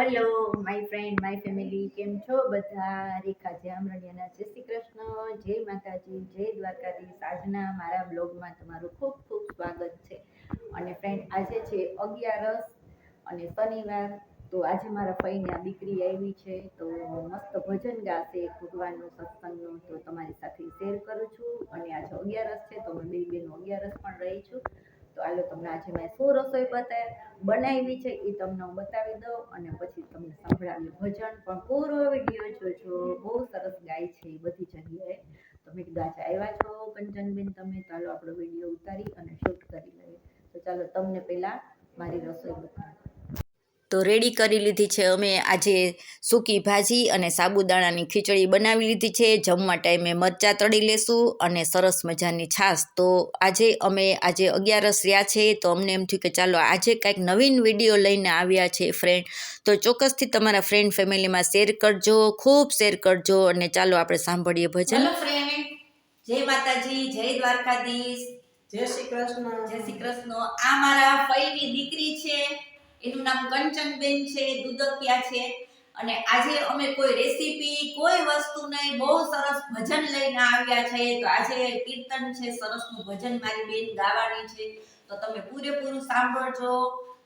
Hello my friend my family, કેમ છો બધા? રેખા જામરણિયાના જય શ્રી કૃષ્ણ, જય માતાજી, જય દ્વારકાધીશ. આજના મારા બ્લોગમાં તમારું ખૂબ ખૂબ સ્વાગત છે. અને ફ્રેન્ડ, આજે છે 11 અને શનિવાર. તો આજે મારા ફઈની આ દીકરી આવી છે, તો મસ્ત ભજન ગાશે ભગવાનનું સત્સંગનું, તો તમારી સાથે શેર કરું છું. અને આજે 11 છે, તો અમે બે બેનો 11 પણ રહી છું. તો આલો તમને આજે મેં શું રસોઈ બનાવી છે એ તમને હું બતાવી દઉં, અને પછી તમને સંભળાવી ભજન. પણ પૂરો વિડીયો જોજો, બહુ સરસ ગાય છે એ બધી જગ્યાએ. તમે કીધું આજે આવ્યા છો કંચનબેન તમે, ચાલો આપણો વિડીયો ઉતારી અને શૂટ કરી લઈએ. તો ચાલો તમને પહેલા મારી રસોઈ બતાવી. તો રેડી કરી લીધી છે અમે આજે સૂકી ભાજી અને સાબુદાણાની ખીચડી બનાવી લીધી છે. જમવા ટાઈમે મરચાં તળી લેશું અને સરસ મજાની છાશ. તો આજે 11 રહ્યા છે, તો અમને એમ થયું કે ચાલો આજે કાંઈક નવીન વિડીયો લઈને આવ્યા છે ફ્રેન્ડ. તો ચોક્કસથી તમારા ફ્રેન્ડ ફેમિલીમાં શેર કરજો, ખૂબ શેર કરજો. અને ચાલો આપણે સાંભળીએ ભજન. હેલો ફ્રેન્ડ, જય માતાજી, જય દ્વારકાધીશ, જય શ્રી કૃષ્ણ. જય શ્રી કૃષ્ણ. આ મારા ફઈની દીકરી છે, એનું નામ કંચનબેન છે, દુધકિયા છે. અને આજે અમે કોઈ રેસીપી, કોઈ વસ્તુ નહીં, બહુ સરસ ભજન લઈને આવ્યા છે. તો આજે કીર્તન છે, સરસનું ભજન મારી બેન ગાવાની છે, તો તમે પૂરેપૂરું સાંભળજો.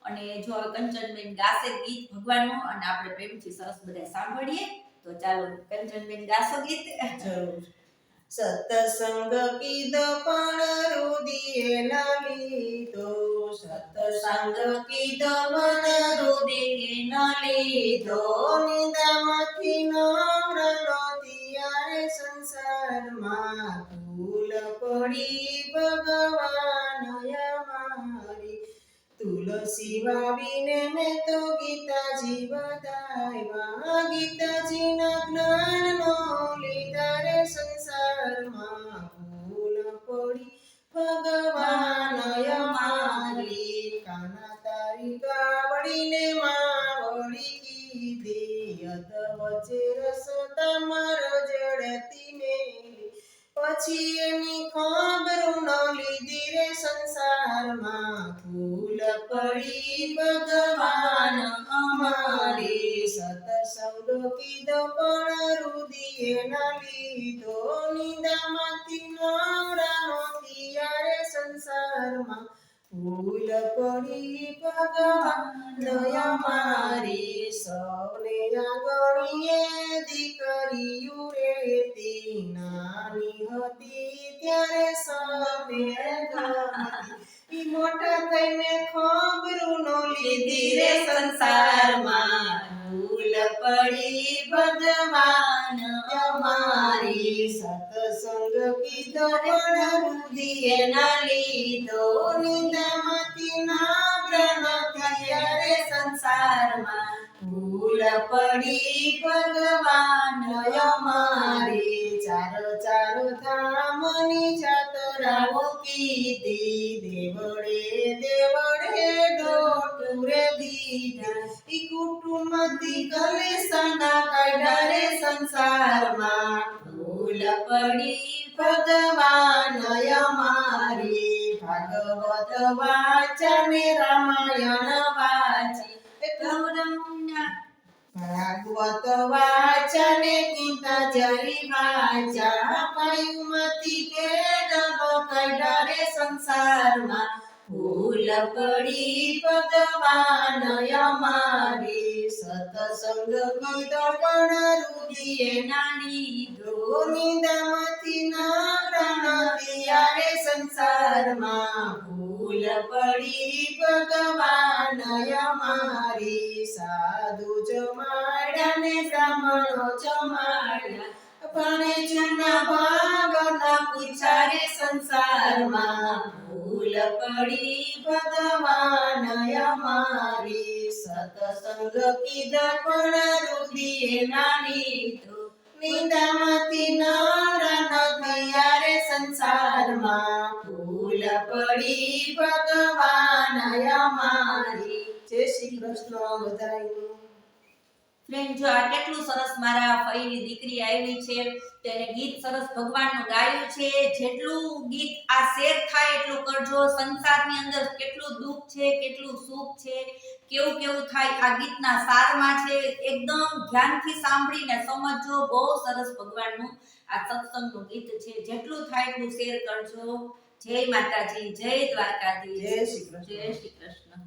અને જો કંચનબેન ગાશે ગીત ભગવાનનું, અને આપણે પ્રેમથી સરસ બધા સાંભળીએ. તો ચાલો કંચનબેન ગાશો ગીત? જરૂર. સત્સંગ કીધો પણ રુદિએ ના લીધો, સત્સંગ કીધો પણ રુદિએ ના લીધો. નિંદામાંથી નમ્ર નહોતી યારે સંસારમાં, ભૂલ પડી ભગવાન અમારી. તુલસી વાવીને મેં તો ગીતાજી બધાવ્યા, ગીતાજીના જ્ઞાનનો લીધા રે સંસારમાં, ભૂલ પડી ભગવાન અમારી. કાના તારી ગાવડીને માવડી કીધી, અધ વચ્ચે રસતા મારો જડતી મેલી. પછી એની ખબરું ન લીધી રે સંસારમાં, ભૂલ પડી ભગવાન અમારી. સત્સંગ કીધો પણ રુદિએ ના લીધો, નિંદામાંથી નવરા નહોતી યારે સંસારમાં, ભૂલ પડી ભગવાન અમારી. સૌને આંગણીએ દીકરીયું રેતી, નાની હતી ત્યારે સૌને ગમતી. મોટા થઈને ખબરું નો લીધી રે સંસારમાં, ભૂલ પડી ભગવાન અમારી. સત્સંગ કીધો પણ રુદિએ ના લીધો, નિંદામાંથી નમ્ર નહોતી યારે સંસારમાં, ભૂલ પડી ભગવાન અમારી. ચારો ચારો ધામની જાતરાઓ કીધી, દેવડે દેવડે ડોટુરે દીધા. ઈ કુટુંબથી કલેશના કાઢ્યા રે સંસારમાં, ભૂલ પડી ભગવાન અમારી. ભાગવત વાંચને રામાયણ વાંચી, ભાગવત વાંચને ગીતાજી વાંચા, પાયુમાંથી કેડલો કાઢ્યા રે સંસારમાં, ભૂલ પડી ભગવાન અમારી. સત્સંગ કીધો પણ રુદિએ ના લીધો, નિંદામાંથી નવરા નહોતી યારે સંસારમાં, ભૂલ પડી ભગવાન અમારી. સાધુ જમાડ્યા ને બ્રાહ્મણો જમાડ્યા, પણ જૂના ભાગના પૂછ્યા રે સંસારમાં, ભૂલ પડી ભગવાન અમારી. સત્સંગ કીધા પણ રુદિએ ના લીધો, નિંદામાંથી નવરા નહોતી યારે સંસારમાં, ભૂલ પડી ભગવાન અમારી. જય શ્રી કૃષ્ણ બધાયનું. ફ્રેન્ડ જો આ કેટલું સરસ મારા ફઈની દીકરી આવી છે તેને ગીત સરસ ભગવાનનું ગાયું છે જેટલું ગીત આ શેર થાય એટલું કરજો સંસારની અંદર કેટલું દુઃખ છે કેટલું સુખ છે કેવું કેવું થાય આ ગીતના સારમાં છે એકદમ ધ્યાનથી સાંભળીને સમજજો બહુ સરસ ભગવાનનું આ સત્સંગનું ગીત છે જેટલું થાય એટલું શેર કરજો જય માતાજી જય દ્વારકાધીશ જય શ્રી કૃષ્ણ. જય શ્રી કૃષ્ણ